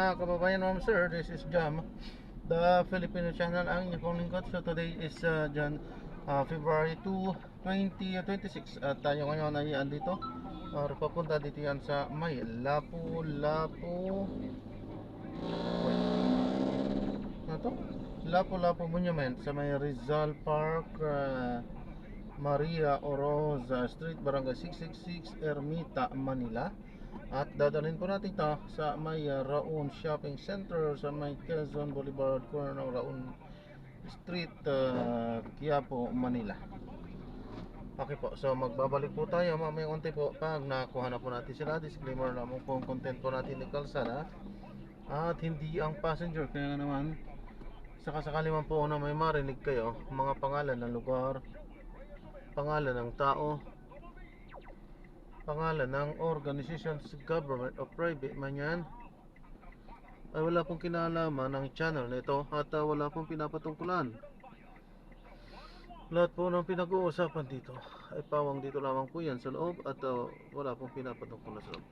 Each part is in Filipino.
Kababayan, ma'am sir, this is Jam, the Filipino channel ang inyong lingkod. So today is February 2, 2026 at tayo ngayon ay andito or papunta dito yan sa may Lapu-Lapu Lapu-Lapu Monument sa may Rizal Park, Maria Oroza Street, Barangay 666, Ermita, Manila. At dadalhin po natin ito sa may Raon Shopping Center sa may Quezon Boulevard, corner ng Raon Street, Quiapo, Manila. Okay po, so magbabalik po tayo mamaya unti po pag nakuha na po natin sila. Disclaimer lamang po ang content po natin ni kalsada at hindi ang passenger. Kaya naman sakasakali man po na may marinig kayo mga pangalan ng lugar, pangalan ng tao, pangalan ng organizations, government o private man yan, ay wala pong kinalaman ng channel nito at wala pong pinapatungkulan. Lahat po ng pinag-uusapan dito ay pawang dito lamang po yan sa loob at wala pong pinapatungkulan sa loob.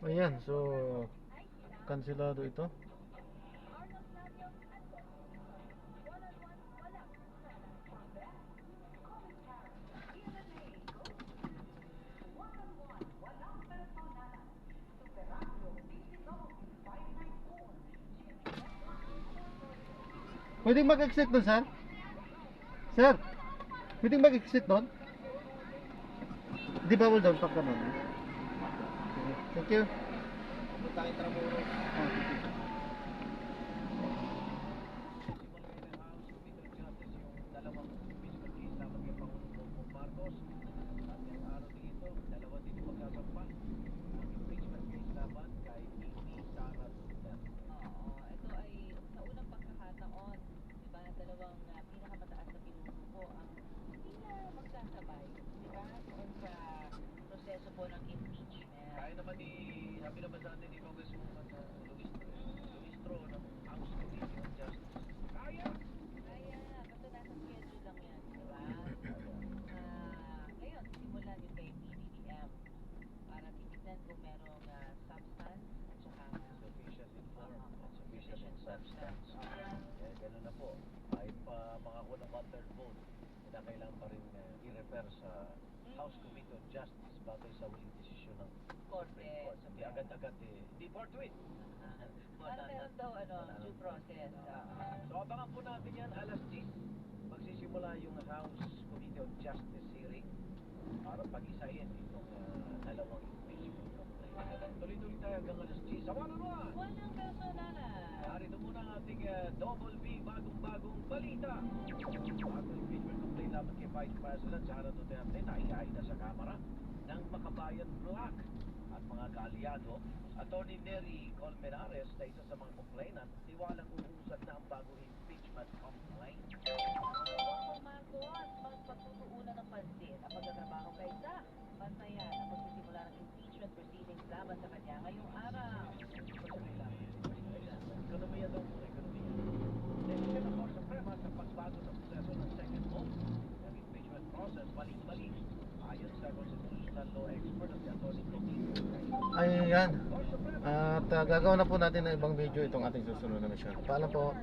Ayan, so kanselado ito. Pwedeng mag-exit doon, sir? Sir, pwedeng mag-exit doon? Di bawal doon pag ganun. Thank you. Punta tayo Tramuro. Kailangan pa rin i-refer sa House Committee on Justice batay sa huling desisyon ng Korte. Hindi agad-agad hindi forthwith. Para meron daw due process. So abangan po natin yan alas 10. Magsisimula yung House Committee on Justice hearing para pag-isayin itong dalawang impeachment complaint. Tuloy-tuloy tayo hanggang alas 10. Sama naman! Walang personalan. Narito muna ang ating Double B bagong-bagong balita. Bagong impeachment complaint dapat kay Vice President Sara Duterte na iyahay na sa Kamara ng Makabayan Black at mga kaalyado, Attorney Mary Colmenares na isa sa mga complainant, tiwalang uusad na ang bagong impeachment complaint. Kung Marcos, magpagtutuunan ng pansin ang pagtatrabaho kay Zach. Masaya na magsisimula ng impeachment proceedings laban sa kanya ngayong araw. Sandali lang. Ekonomiya daw po, ekonomiya. Desisyon ng Korte Suprema sa pagbago sa proseso ng second vote ng impeachment process balik-balik. Ayon sa constitutional law expert at si Atty. Tobito. Ayan. At gagawin na po natin ng ibang video itong ating susunod na mission. Paalam po.